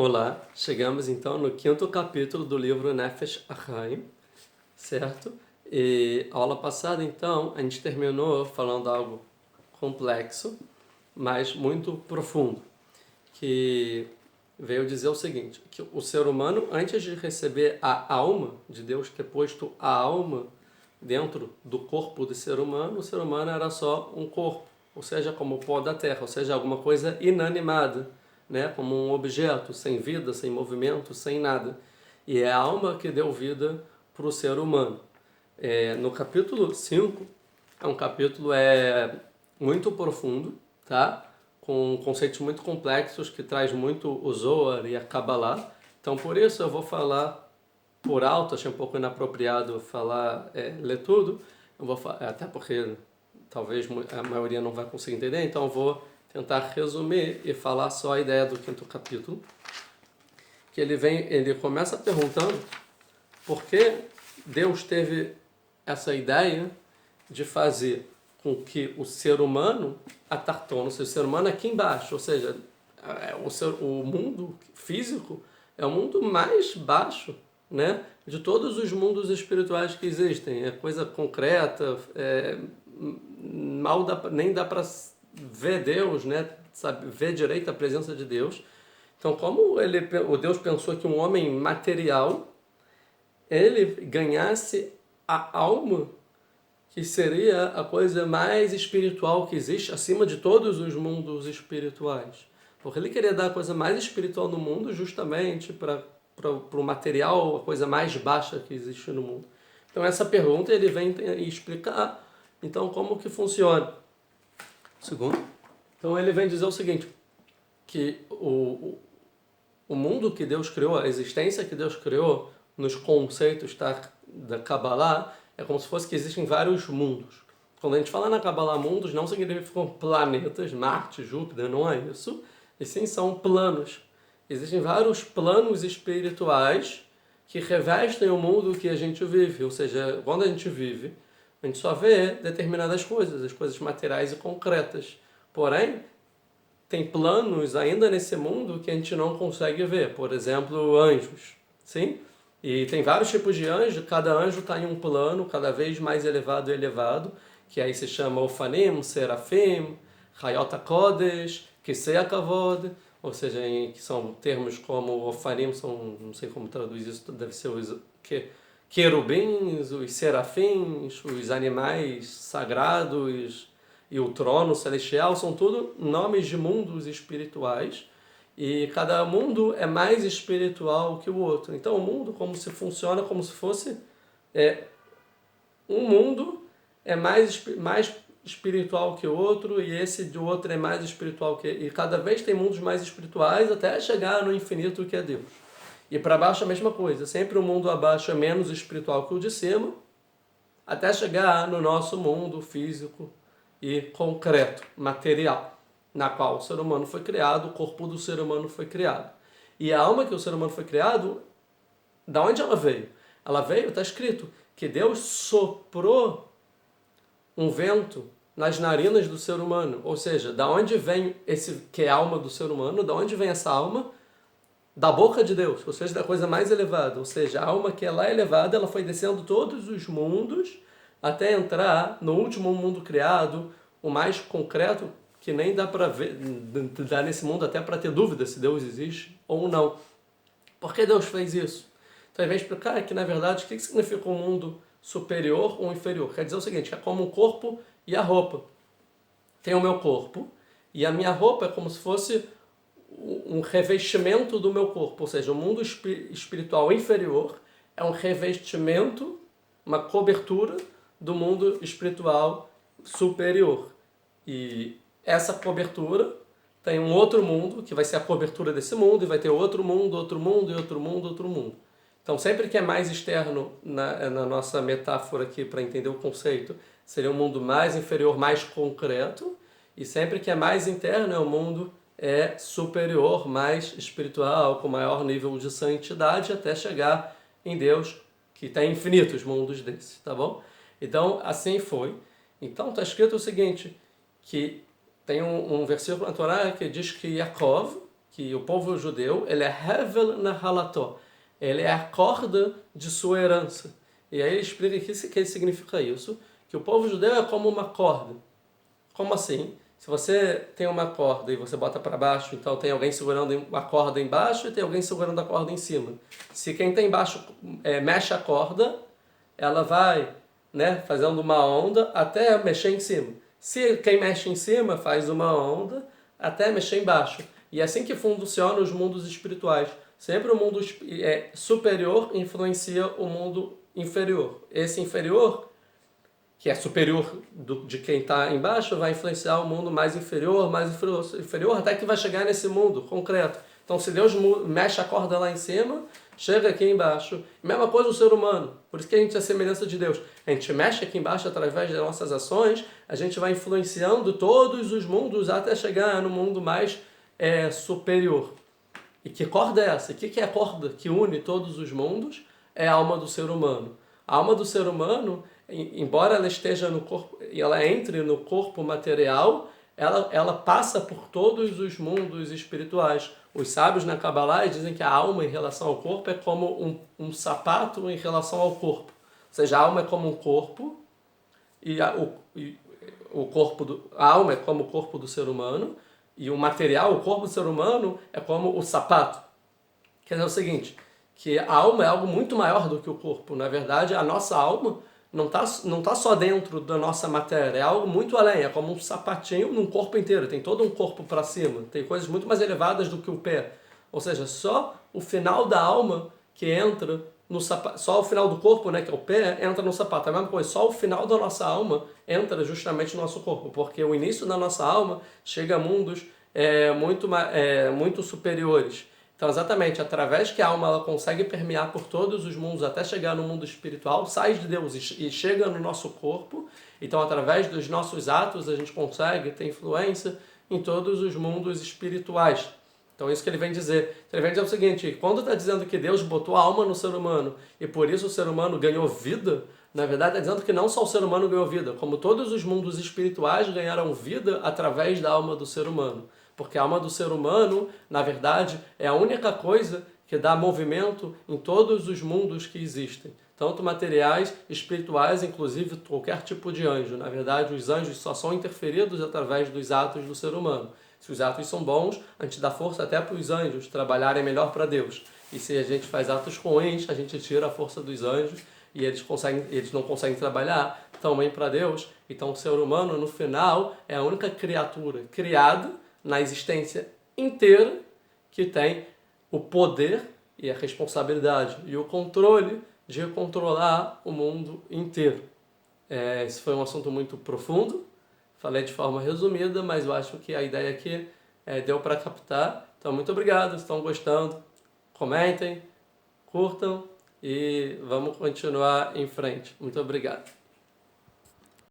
Olá, chegamos então no quinto capítulo do livro Nefesh HaChaim, certo? E a aula passada, então, a gente terminou falando algo complexo, mas muito profundo, que veio dizer o seguinte, que o ser humano, antes de receber a alma de Deus, ter posto a alma dentro do corpo do ser humano, o ser humano era só um corpo, ou seja, como o pó da terra, ou seja, alguma coisa inanimada, né? Como um objeto, sem vida, sem movimento, sem nada. E é a alma que deu vida para o ser humano. No capítulo 5, é um capítulo muito profundo, tá? Com conceitos muito complexos que traz muito o Zohar e a Kabbalah. Então, por isso eu vou falar por alto, achei um pouco inapropriado falar, ler tudo, eu vou até porque talvez a maioria não vai conseguir entender, então eu vou tentar resumir e falar só a ideia do quinto capítulo, que ele começa perguntando por que Deus teve essa ideia de fazer com que o ser humano, o ser humano aqui embaixo, ou seja, o mundo físico é o mundo mais baixo, né, de todos os mundos espirituais que existem. É coisa concreta, nem dá para ver Deus, né, sabe, ver direito a presença de Deus. Então, como o Deus pensou que um homem material ele ganhasse a alma, que seria a coisa mais espiritual que existe, acima de todos os mundos espirituais. Porque ele queria dar a coisa mais espiritual no mundo justamente para o material, a coisa mais baixa que existe no mundo. Então essa pergunta ele vem explicar, então, como que funciona. Segundo, então ele vem dizer o seguinte, que o mundo que Deus criou, a existência que Deus criou, nos conceitos da Kabbalah, é como se fosse que existem vários mundos. Quando a gente fala na Kabbalah mundos, não significam planetas, Marte, Júpiter, não é isso. E sim, são planos. Existem vários planos espirituais que revestem o mundo que a gente vive. Ou seja, quando a gente vive, a gente só vê determinadas coisas, as coisas materiais e concretas. Porém, tem planos ainda nesse mundo que a gente não consegue ver. Por exemplo, anjos. Sim? E tem vários tipos de anjo, cada anjo está em um plano cada vez mais elevado e elevado, que aí se chama Ofanim, Serafim, Hayot HaKodesh, Kisei HaKavod, ou seja, que são termos como Ofanim, não sei como traduz isso, deve ser os querubins, os serafins, os animais sagrados e o trono celestial, são tudo nomes de mundos espirituais. E cada mundo é mais espiritual que o outro. Então o mundo funciona como se fosse um mundo é mais espiritual que o outro, e esse do outro é mais espiritual que... E cada vez tem mundos mais espirituais até chegar no infinito que é Deus. E para baixo a mesma coisa. Sempre o mundo abaixo é menos espiritual que o de cima, até chegar no nosso mundo físico e concreto, material, na qual o ser humano foi criado, o corpo do ser humano foi criado. E a alma que o ser humano foi criado, da onde ela veio? Ela veio, está escrito, que Deus soprou um vento nas narinas do ser humano. Ou seja, da onde vem que é a alma do ser humano, da onde vem essa alma? Da boca de Deus, ou seja, da coisa mais elevada. Ou seja, a alma que é lá elevada, ela foi descendo todos os mundos até entrar no último mundo criado, o mais concreto, que nem dá para ver, dá nesse mundo até para ter dúvida se Deus existe ou não. Por que Deus fez isso? Então, ele vai explicar que, na verdade, o que significa um mundo superior ou inferior? Quer dizer o seguinte, é como o corpo e a roupa. Tem o meu corpo, e a minha roupa é como se fosse um revestimento do meu corpo. Ou seja, o mundo espiritual inferior é um revestimento, uma cobertura do mundo espiritual superior. E essa cobertura tem um outro mundo, que vai ser a cobertura desse mundo, e vai ter outro mundo, outro mundo, e outro mundo, outro mundo. Então, sempre que é mais externo, na nossa metáfora aqui, para entender o conceito, seria um mundo mais inferior, mais concreto, e sempre que é mais interno, é um mundo superior, mais espiritual, com maior nível de santidade, até chegar em Deus, que tem infinitos mundos desses, tá bom? Então, assim foi. Então, está escrito o seguinte, que tem um versículo na Torá que diz que Yaakov, que o povo judeu, ele é Hevel Nahalató, ele é a corda de sua herança. E aí ele explica que significa isso, que o povo judeu é como uma corda. Como assim? Se você tem uma corda e você bota para baixo, então tem alguém segurando a corda embaixo e tem alguém segurando a corda em cima. Se quem está embaixo mexe a corda, ela vai, né, fazendo uma onda até mexer em cima. Se quem mexe em cima faz uma onda até mexer embaixo. E é assim que funcionam os mundos espirituais. Sempre o mundo superior influencia o mundo inferior. Esse inferior, que é superior de quem está embaixo, vai influenciar o mundo mais inferior, até que vai chegar nesse mundo concreto. Então, se Deus mexe a corda lá em cima, chega aqui embaixo. Mesma coisa o ser humano. Por isso que a gente é a semelhança de Deus. A gente mexe aqui embaixo através das nossas ações, a gente vai influenciando todos os mundos até chegar no mundo mais superior. E que corda é essa? O que é a corda que une todos os mundos? É a alma do ser humano. A alma do ser humano, embora ela esteja no corpo, ela entre no corpo material, ela passa por todos os mundos espirituais. Os sábios na Kabbalah dizem que a alma em relação ao corpo é como um sapato em relação ao corpo. Ou seja, a alma é como um corpo e a alma é como o corpo do ser humano e o material, o corpo do ser humano, é como o sapato. Quer dizer o seguinte, que a alma é algo muito maior do que o corpo. Na verdade, a nossa alma não tá só dentro da nossa matéria, é algo muito além, é como um sapatinho num corpo inteiro, tem todo um corpo para cima, tem coisas muito mais elevadas do que o pé. Ou seja, só o final da alma que entra no sapato, só o final do corpo, né, que é o pé, entra no sapato. É a mesma coisa, só o final da nossa alma entra justamente no nosso corpo, porque o início da nossa alma chega a mundos muito superiores. Então, exatamente, através que a alma ela consegue permear por todos os mundos até chegar no mundo espiritual, sai de Deus e chega no nosso corpo. Então, através dos nossos atos, a gente consegue ter influência em todos os mundos espirituais. Então, isso que ele vem dizer. Ele vem dizer o seguinte, quando está dizendo que Deus botou a alma no ser humano e por isso o ser humano ganhou vida, na verdade está dizendo que não só o ser humano ganhou vida, como todos os mundos espirituais ganharam vida através da alma do ser humano. Porque a alma do ser humano, na verdade, é a única coisa que dá movimento em todos os mundos que existem. Tanto materiais, espirituais, inclusive qualquer tipo de anjo. Na verdade, os anjos só são interferidos através dos atos do ser humano. Se os atos são bons, a gente dá força até para os anjos trabalharem melhor para Deus. E se a gente faz atos ruins, a gente tira a força dos anjos e eles não conseguem trabalhar também para Deus. Então o ser humano, no final, é a única criatura criada na existência inteira que tem o poder e a responsabilidade e o controle de controlar o mundo inteiro. Esse foi um assunto muito profundo, falei de forma resumida, mas eu acho que a ideia aqui deu para captar. Então, muito obrigado, se estão gostando, comentem, curtam e vamos continuar em frente. Muito obrigado.